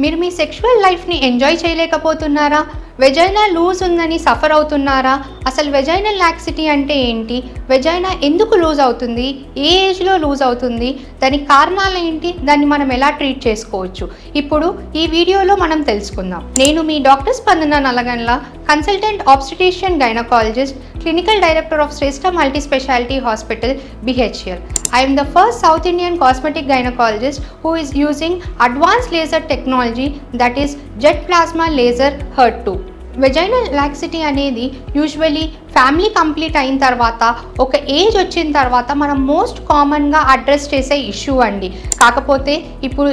మీరు మీ సెక్షువల్ లైఫ్ని enjoy చేయలేకపోతున్నారా? Vagina loose ఉందని సఫర్ అవుతున్నారా? అసలు వెజైనల్ లాక్సిటీ అంటే ఏంటి? వెజైనా ఎందుకు లూజ్ అవుతుంది? ఏ ఏజ్లో లూజ్ అవుతుంది? దానికి కారణాలు ఏంటి? దాన్ని మనం ఎలా ట్రీట్ చేసుకోవచ్చు? ఇప్పుడు ఈ వీడియోలో మనం తెలుసుకుందాం. నేను మీ డాక్టర్ స్పందన Nallagandla, consultant obstetrician gynaecologist, clinical director of Shrestha Multi-Speciality Hospital, BHL. I am the first South Indian cosmetic gynecologist who is using advanced laser technology, that is jet plasma laser HER2. Vaginal laxity అనేది usually family complete అయిన తర్వాత ఒక age వచ్చిన తర్వాత మనం most కామన్గా address చేసే issue అండి. కాకపోతే ఇప్పుడు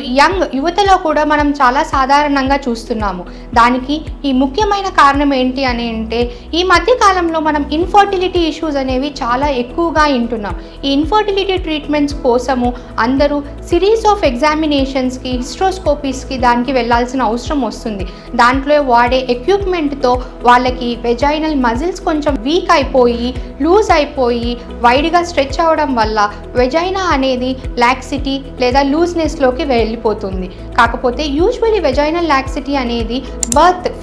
యువతలో కూడా మనం చాలా సాధారణంగా చూస్తున్నాము. దానికి ఈ ముఖ్యమైన కారణం ఏంటి అని అంటే, ఈ మధ్య కాలంలో మనం ఇన్ఫర్టిలిటీ ఇష్యూస్ అనేవి చాలా ఎక్కువగా వింటున్నాం. ఈ ఇన్ఫర్టిలిటీ ట్రీట్మెంట్స్ కోసము అందరూ సిరీస్ ఆఫ్ ఎగ్జామినేషన్స్కి, హిస్ట్రోస్కోపీస్కి దానికి వెళ్ళాల్సిన అవసరం వస్తుంది. దాంట్లో వాడే ఎక్విప్మెంట్తో వాళ్ళకి వెజైనల్ మజిల్స్ కొంచెం వీక్ అయిపోయి, లూజ్ అయిపోయి, వైడ్గా స్ట్రెచ్ అవ్వడం వల్ల వెజైనా అనేది లాక్సిటీ లేదా లూజ్నెస్లోకి వెళ్ళిపోతుంది. కాకపోతే యూజువలీ వెజైనల్ లాక్సిటీ అనేది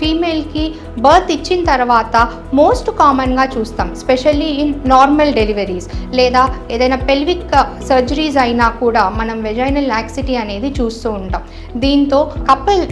ఫీమేల్కి బర్త్ ఇచ్చిన తర్వాత మోస్ట్ కామన్గా చూస్తాం. స్పెషల్లీ ఇన్ నార్మల్ డెలివరీస్ లేదా ఏదైనా పెల్విక్ సర్జరీస్ అయినా కూడా మనం వెజైనల్ లాక్సిటీ అనేది చూస్తూ ఉంటాం. దీంతో couple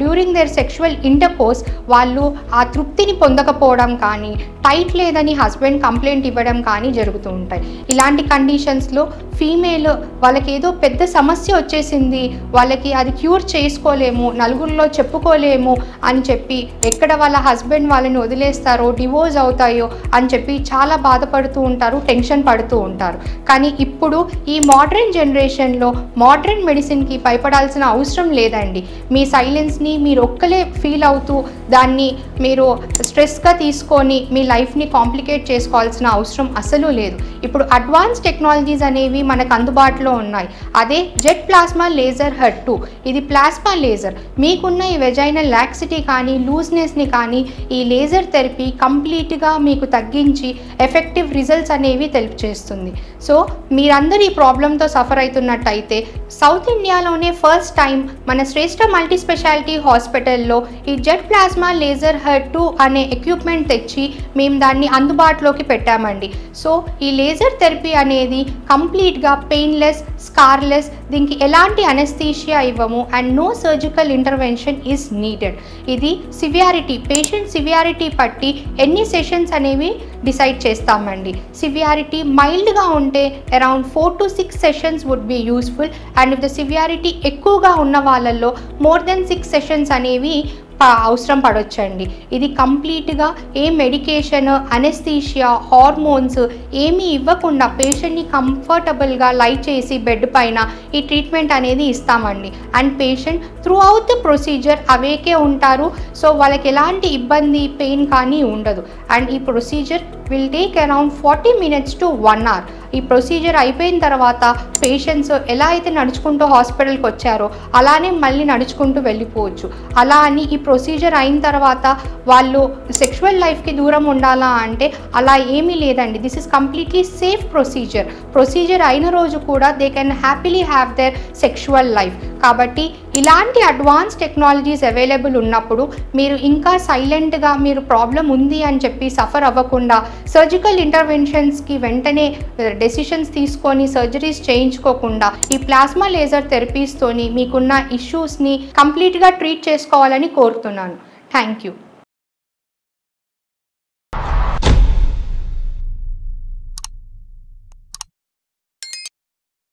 during their sexual intercourse వాళ్ళు ఆ తృప్తిని పొందకపోవడం కానీ, టైట్ లేదని హస్బెండ్ కంప్లైంట్ ఇవ్వడం కానీ జరుగుతూ ఉంటాయి. ఇలాంటి కండిషన్స్లో ఫీమేల్ వాళ్ళకి ఏదో పెద్ద సమస్య వచ్చేసింది, వాళ్ళకి అది క్యూర్ చేసుకోలేము, నలుగురిలో చెప్పుకోలేము అని చెప్పి ఎక్కడ వాళ్ళ హస్బెండ్ వాళ్ళని వదిలేస్తారో, డివోర్స్ అవుతాయో అని చెప్పి చాలా బాధపడుతూ ఉంటారు, టెన్షన్ పడుతూ ఉంటారు. కానీ ఇప్పుడు ఈ మోడర్న్ జనరేషన్లో మోడర్న్ మెడిసిన్కి భయపడాల్సిన అవసరం లేదండి. మీ సైలెన్స్ని మీరు ఒక్కలే ఫీల్ అవుతూ దాన్ని మీరు స్ట్రెస్గా తీసుకొని మీ లైఫ్ని కాంప్లికేట్ చేసుకోవాల్సిన అవసరం అసలు లేదు. ఇప్పుడు అడ్వాన్స్ టెక్నాలజీస్ అనేవి మనకు అందుబాటులో ఉన్నాయి. అదే జెట్ ప్లాస్మా లేజర్ HER2. ఇది ప్లాస్మా లేజర్. మీకున్న ఈ వెజైనల్ లాక్సిటీ కానీ, లూజ్నెస్ని కానీ ఈ లేజర్ థెరపీ కంప్లీట్గా మీకు తగ్గించి ఎఫెక్టివ్ రిజల్ట్స్ అనేవి తెలియజేస్తుంది. సో మీరందరూ ఈ ప్రాబ్లంతో సఫర్ అవుతున్నట్టయితే సౌత్ ఇండియాలోనే ఫస్ట్ టైం మన శ్రేష్ఠ మల్టీ స్పెషాలిటీ హాస్పిటల్లో ఈ జెట్ ప్లాస్మా లేజర్ HER2 అనే ఎక్విప్మెంట్ తెచ్చి మేము దాన్ని అందుబాటులోకి పెట్టామండి. సో ఈ లేజర్ థెరపీ అనేది కంప్లీట్గా పెయిన్లెస్, స్కార్లెస్, దీనికి ఎలాంటి అనెస్థీషియా ఇవ్వము and no surgical intervention is needed. ఇది సివియారిటీ, పేషెంట్ సివియారిటీ పట్టి ఎన్ని సెషన్స్ అనేవి డిసైడ్ చేస్తామండి. సివియారిటీ మైల్డ్గా ఉంటే around 4 to 6 sessions would be useful. And if the severity ఎక్కువగా ఉన్న వాళ్ళల్లో మోర్ దెన్ 6 సెషన్స్ అనేవి అవసరం పడవచ్చండి. ఇది కంప్లీట్గా ఏ మెడికేషన్, అనెస్థీషియా, హార్మోన్స్ ఏమీ ఇవ్వకుండా పేషెంట్ని కంఫర్టబుల్గా లై చేసి బెడ్ పైన ఈ ట్రీట్మెంట్ అనేది ఇస్తామండి. And patient throughout the procedure అవేకే ఉంటారు. సో వాళ్ళకి ఎలాంటి ఇబ్బంది, పెయిన్ కానీ ఉండదు. అండ్ ఈ procedure will take around 40 minutes to 1 hour. ఈ ప్రొసీజర్ అయిపోయిన తర్వాత పేషెంట్స్ ఎలా అయితే నడుచుకుంటూ హాస్పిటల్కి వచ్చారో అలానే మళ్ళీ నడుచుకుంటూ వెళ్ళిపోవచ్చు. అలా అని ఈ ప్రొసీజర్ అయిన తర్వాత వాళ్ళు సెక్షువల్ లైఫ్కి దూరం ఉండాలా అంటే అలా ఏమీ లేదండి. This is completely safe procedure. Procedure అయిన రోజు కూడా they can happily have their sexual life. కాబట్టి ఇలాంటి అడ్వాన్స్ టెక్నాలజీస్ అవైలబుల్ ఉన్నప్పుడు మీరు ఇంకా సైలెంట్గా మీరు ప్రాబ్లం ఉంది అని చెప్పి సఫర్ అవ్వకుండా సర్జికల్ ఇంటర్వెన్షన్స్కి వెంటనే డెసిషన్స్ తీసుకొని సర్జరీస్ చేయించుకోకుండా ఈ ప్లాస్మా లేజర్ థెరపీస్తోని మీకున్న ఇష్యూస్ని కంప్లీట్గా ట్రీట్ చేసుకోవాలని కోరుతున్నాను. Thank you.